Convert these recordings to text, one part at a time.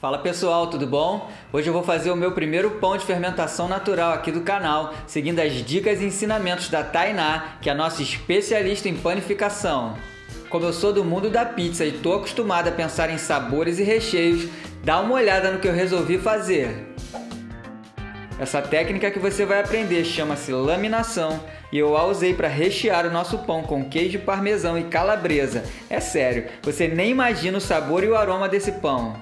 Fala pessoal, tudo bom? Hoje eu vou fazer o meu primeiro pão de fermentação natural aqui do canal, seguindo as dicas e ensinamentos da Tainá, que é a nossa especialista em panificação. Como eu sou do mundo da pizza e estou acostumado a pensar em sabores e recheios, dá uma olhada no que eu resolvi fazer. Essa técnica que você vai aprender chama-se laminação e eu a usei para rechear o nosso pão com queijo parmesão e calabresa. É sério, você nem imagina o sabor e o aroma desse pão.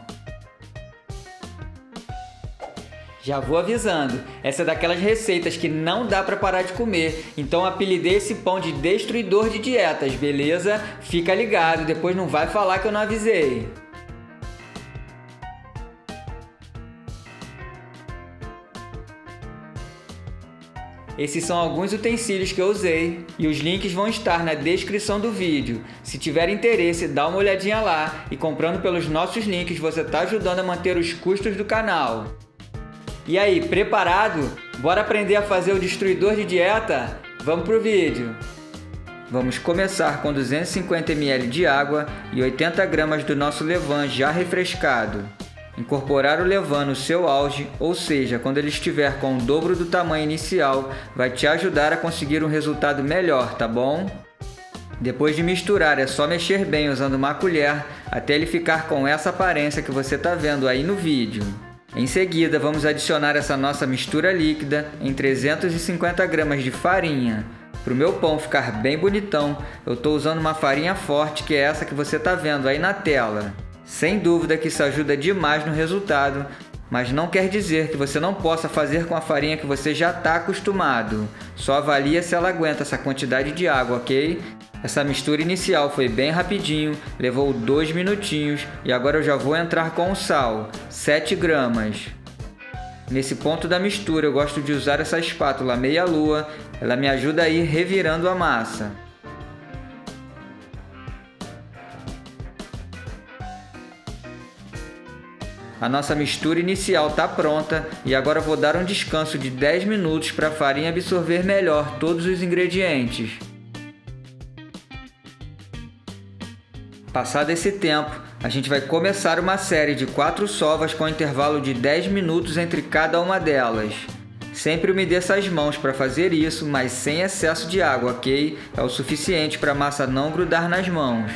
Já vou avisando, essa é daquelas receitas que não dá para parar de comer, então apelidei esse pão de destruidor de dietas, beleza? Fica ligado, depois não vai falar que eu não avisei. Esses são alguns utensílios que eu usei e os links vão estar na descrição do vídeo. Se tiver interesse, dá uma olhadinha lá e comprando pelos nossos links você está ajudando a manter os custos do canal. E aí, preparado? Bora aprender a fazer o destruidor de dieta? Vamos pro vídeo! Vamos começar com 250 ml de água e 80 gramas do nosso levain já refrescado. Incorporar o levain no seu auge, ou seja, quando ele estiver com o dobro do tamanho inicial, vai te ajudar a conseguir um resultado melhor, tá bom? Depois de misturar, é só mexer bem usando uma colher até ele ficar com essa aparência que você está vendo aí no vídeo. Em seguida, vamos adicionar essa nossa mistura líquida em 350 gramas de farinha. Para o meu pão ficar bem bonitão, eu estou usando uma farinha forte, que é essa que você está vendo aí na tela. Sem dúvida que isso ajuda demais no resultado, mas não quer dizer que você não possa fazer com a farinha que você já está acostumado. Só avalia se ela aguenta essa quantidade de água, ok? Essa mistura inicial foi bem rapidinho, levou 2 minutinhos e agora eu já vou entrar com o sal, 7 gramas. Nesse ponto da mistura eu gosto de usar essa espátula meia-lua, ela me ajuda a ir revirando a massa. A nossa mistura inicial está pronta e agora eu vou dar um descanso de 10 minutos para a farinha absorver melhor todos os ingredientes. Passado esse tempo, a gente vai começar uma série de 4 sovas com intervalo de 10 minutos entre cada uma delas. Sempre umedeça as mãos para fazer isso, mas sem excesso de água, ok? É o suficiente para a massa não grudar nas mãos.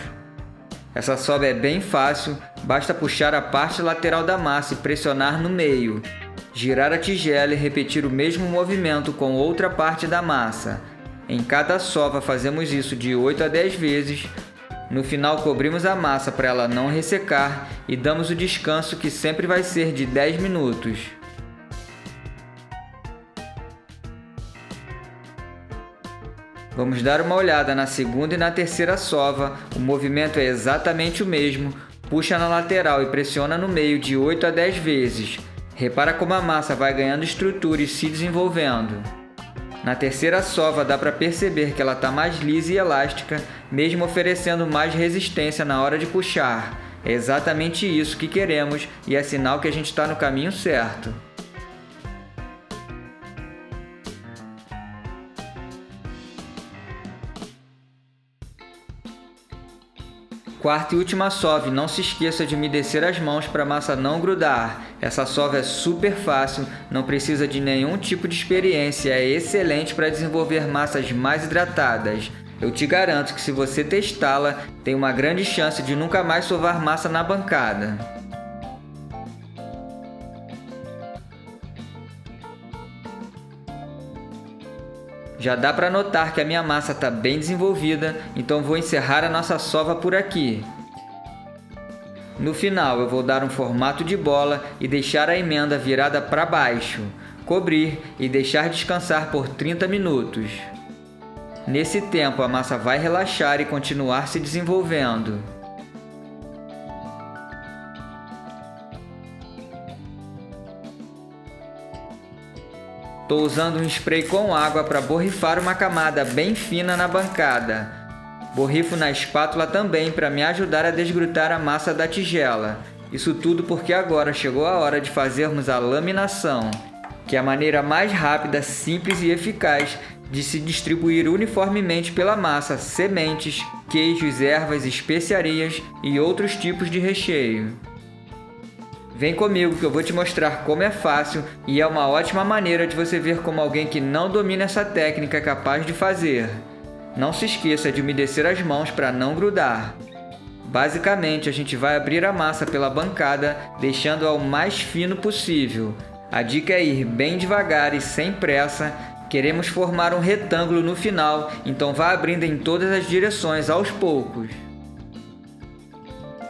Essa sova é bem fácil, basta puxar a parte lateral da massa e pressionar no meio. Girar a tigela e repetir o mesmo movimento com outra parte da massa. Em cada sova fazemos isso de 8 a 10 vezes. No final cobrimos a massa para ela não ressecar e damos o descanso, que sempre vai ser de 10 minutos. Vamos dar uma olhada na segunda e na terceira sova, o movimento é exatamente o mesmo, puxa na lateral e pressiona no meio de 8 a 10 vezes. Repara como a massa vai ganhando estrutura e se desenvolvendo. Na terceira sova dá para perceber que ela está mais lisa e elástica, mesmo oferecendo mais resistência na hora de puxar. É exatamente isso que queremos e é sinal que a gente está no caminho certo. Quarta e última sova, não se esqueça de umedecer as mãos para a massa não grudar. Essa sova é super fácil, não precisa de nenhum tipo de experiência, é excelente para desenvolver massas mais hidratadas. Eu te garanto que se você testá-la, tem uma grande chance de nunca mais sovar massa na bancada. Já dá para notar que a minha massa está bem desenvolvida, então vou encerrar a nossa sova por aqui. No final eu vou dar um formato de bola e deixar a emenda virada para baixo, cobrir e deixar descansar por 30 minutos. Nesse tempo a massa vai relaxar e continuar se desenvolvendo. Estou usando um spray com água para borrifar uma camada bem fina na bancada. Borrifo na espátula também para me ajudar a desgrudar a massa da tigela. Isso tudo porque agora chegou a hora de fazermos a laminação, que é a maneira mais rápida, simples e eficaz de se distribuir uniformemente pela massa sementes, queijos, ervas, especiarias e outros tipos de recheio. Vem comigo que eu vou te mostrar como é fácil e é uma ótima maneira de você ver como alguém que não domina essa técnica é capaz de fazer. Não se esqueça de umedecer as mãos para não grudar. Basicamente, a gente vai abrir a massa pela bancada, deixando-a o mais fino possível. A dica é ir bem devagar e sem pressa. Queremos formar um retângulo no final, então vá abrindo em todas as direções aos poucos.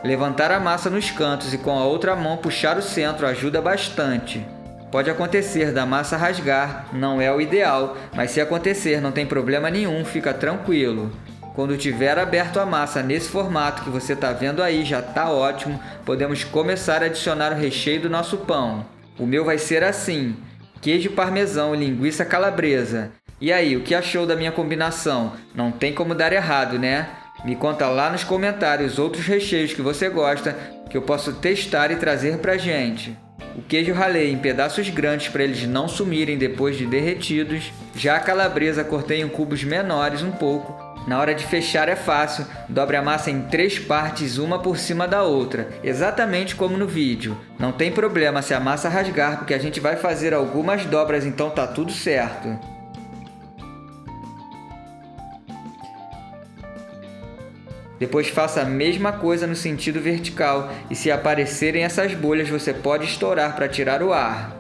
Levantar a massa nos cantos e com a outra mão puxar o centro ajuda bastante. Pode acontecer da massa rasgar, não é o ideal, mas se acontecer não tem problema nenhum, fica tranquilo. Quando tiver aberto a massa nesse formato que você está vendo aí, já está ótimo, podemos começar a adicionar o recheio do nosso pão. O meu vai ser assim: queijo parmesão e linguiça calabresa. E aí, o que achou da minha combinação? Não tem como dar errado, né? Me conta lá nos comentários outros recheios que você gosta, que eu posso testar e trazer pra gente. O queijo ralei em pedaços grandes para eles não sumirem depois de derretidos. Já a calabresa cortei em cubos menores um pouco. Na hora de fechar é fácil, dobre a massa em 3 partes, uma por cima da outra, exatamente como no vídeo. Não tem problema se a massa rasgar, porque a gente vai fazer algumas dobras, então tá tudo certo. Depois faça a mesma coisa no sentido vertical e se aparecerem essas bolhas você pode estourar para tirar o ar.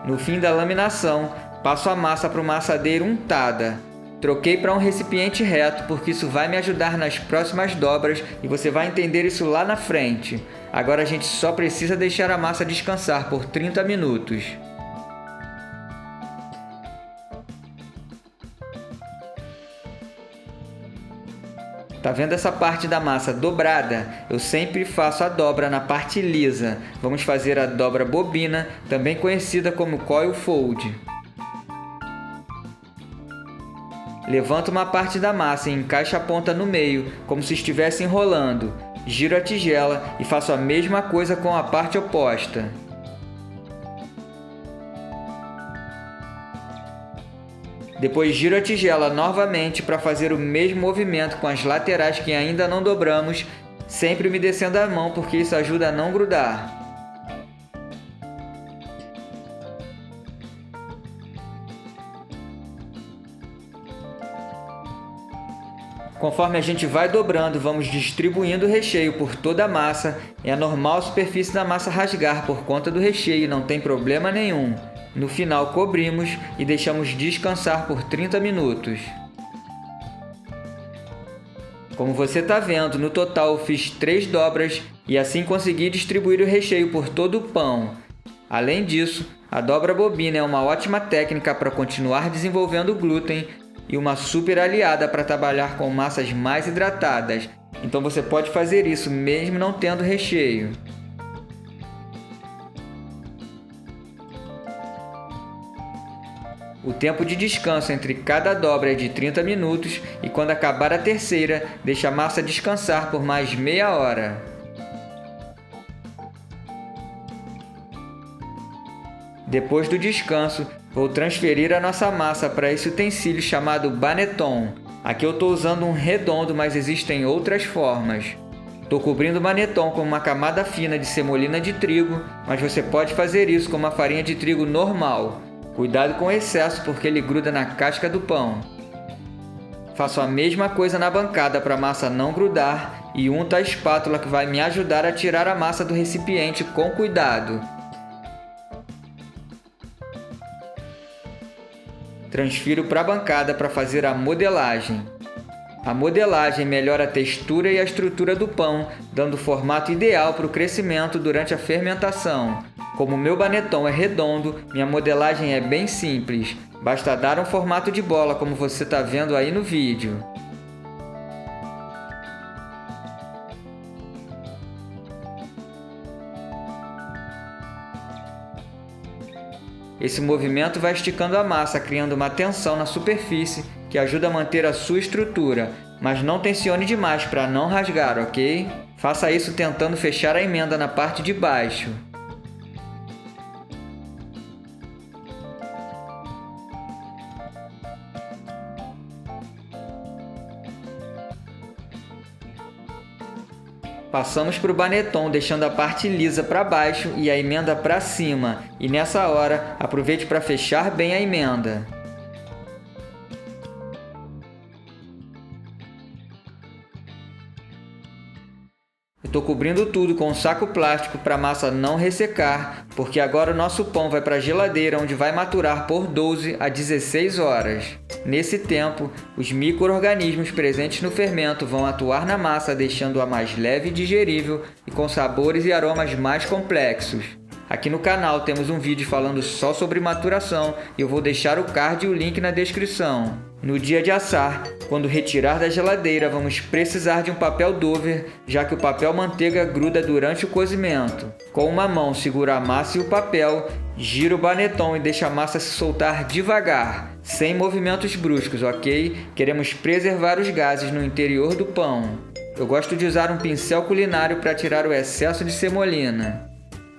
No fim da laminação, passo a massa para uma assadeira untada. Troquei para um recipiente reto porque isso vai me ajudar nas próximas dobras e você vai entender isso lá na frente. Agora a gente só precisa deixar a massa descansar por 30 minutos. Tá vendo essa parte da massa dobrada? Eu sempre faço a dobra na parte lisa. Vamos fazer a dobra bobina, também conhecida como coil fold. Levanto uma parte da massa e encaixo a ponta no meio, como se estivesse enrolando. Giro a tigela e faço a mesma coisa com a parte oposta. Depois giro a tigela novamente para fazer o mesmo movimento com as laterais que ainda não dobramos, sempre umedecendo a mão porque isso ajuda a não grudar. Conforme a gente vai dobrando, vamos distribuindo o recheio por toda a massa. É normal a superfície da massa rasgar por conta do recheio, não tem problema nenhum. No final, cobrimos e deixamos descansar por 30 minutos. Como você está vendo, no total eu fiz 3 dobras e assim consegui distribuir o recheio por todo o pão. Além disso, a dobra bobina é uma ótima técnica para continuar desenvolvendo o glúten e uma super aliada para trabalhar com massas mais hidratadas. Então você pode fazer isso mesmo não tendo recheio. O tempo de descanso entre cada dobra é de 30 minutos e quando acabar a terceira, deixe a massa descansar por mais meia hora. Depois do descanso, vou transferir a nossa massa para esse utensílio chamado baneton. Aqui eu estou usando um redondo, mas existem outras formas. Estou cobrindo o baneton com uma camada fina de semolina de trigo, mas você pode fazer isso com uma farinha de trigo normal. Cuidado com o excesso porque ele gruda na casca do pão. Faço a mesma coisa na bancada para a massa não grudar e unto a espátula que vai me ajudar a tirar a massa do recipiente com cuidado. Transfiro para a bancada para fazer a modelagem. A modelagem melhora a textura e a estrutura do pão, dando o formato ideal para o crescimento durante a fermentação. Como o meu baneton é redondo, minha modelagem é bem simples. Basta dar um formato de bola, como você está vendo aí no vídeo. Esse movimento vai esticando a massa, criando uma tensão na superfície que ajuda a manter a sua estrutura, mas não tensione demais para não rasgar, ok? Faça isso tentando fechar a emenda na parte de baixo. Passamos para o baneton, deixando a parte lisa para baixo e a emenda para cima. E nessa hora, aproveite para fechar bem a emenda. Estou cobrindo tudo com um saco plástico para a massa não ressecar, porque agora o nosso pão vai para a geladeira, onde vai maturar por 12 a 16 horas. Nesse tempo, os micro-organismos presentes no fermento vão atuar na massa, deixando-a mais leve e digerível e com sabores e aromas mais complexos. Aqui no canal temos um vídeo falando só sobre maturação e eu vou deixar o card e o link na descrição. No dia de assar, quando retirar da geladeira, vamos precisar de um papel Dover, já que o papel manteiga gruda durante o cozimento. Com uma mão segura a massa e o papel, gira o baneton e deixa a massa se soltar devagar, sem movimentos bruscos, ok? Queremos preservar os gases no interior do pão. Eu gosto de usar um pincel culinário para tirar o excesso de semolina.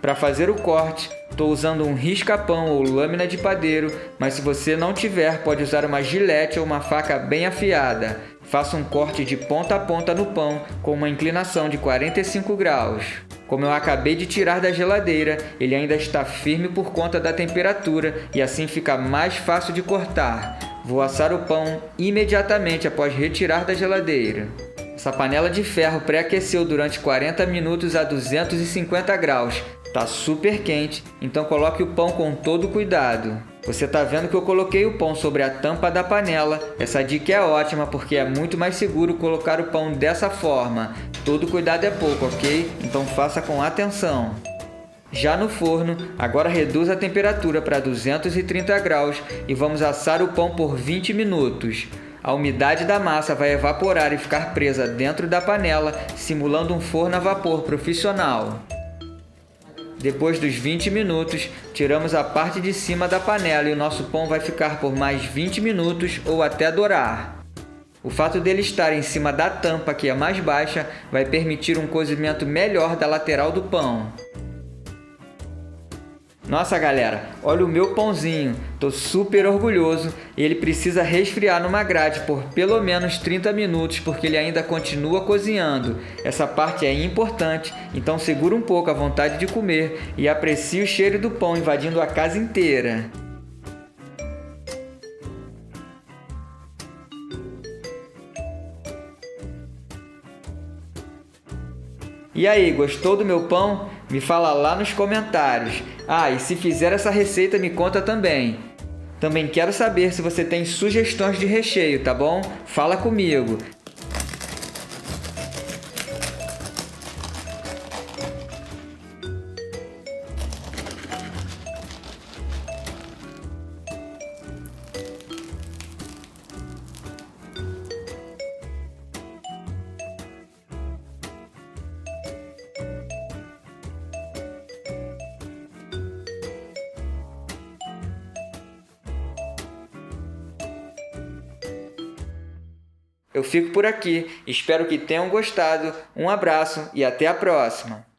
Para fazer o corte, estou usando um risca-pão ou lâmina de padeiro, mas se você não tiver, pode usar uma gilete ou uma faca bem afiada. Faça um corte de ponta a ponta no pão com uma inclinação de 45 graus. Como eu acabei de tirar da geladeira, ele ainda está firme por conta da temperatura e assim fica mais fácil de cortar. Vou assar o pão imediatamente após retirar da geladeira. Essa panela de ferro pré-aqueceu durante 40 minutos a 250 graus. Tá super quente, então coloque o pão com todo cuidado. Você tá vendo que eu coloquei o pão sobre a tampa da panela. Essa dica é ótima porque é muito mais seguro colocar o pão dessa forma. Todo cuidado é pouco, ok? Então faça com atenção. Já no forno, agora reduza a temperatura para 230 graus e vamos assar o pão por 20 minutos. A umidade da massa vai evaporar e ficar presa dentro da panela, simulando um forno a vapor profissional. Depois dos 20 minutos, tiramos a parte de cima da panela e o nosso pão vai ficar por mais 20 minutos ou até dourar. O fato dele estar em cima da tampa, que é mais baixa, vai permitir um cozimento melhor da lateral do pão. Nossa galera, olha o meu pãozinho, tô super orgulhoso e ele precisa resfriar numa grade por pelo menos 30 minutos porque ele ainda continua cozinhando. Essa parte é importante, então segura um pouco a vontade de comer e aprecie o cheiro do pão invadindo a casa inteira. E aí, gostou do meu pão? Me fala lá nos comentários. Ah, e se fizer essa receita, me conta também. Também quero saber se você tem sugestões de recheio, tá bom? Fala comigo. Eu fico por aqui, espero que tenham gostado, um abraço e até a próxima!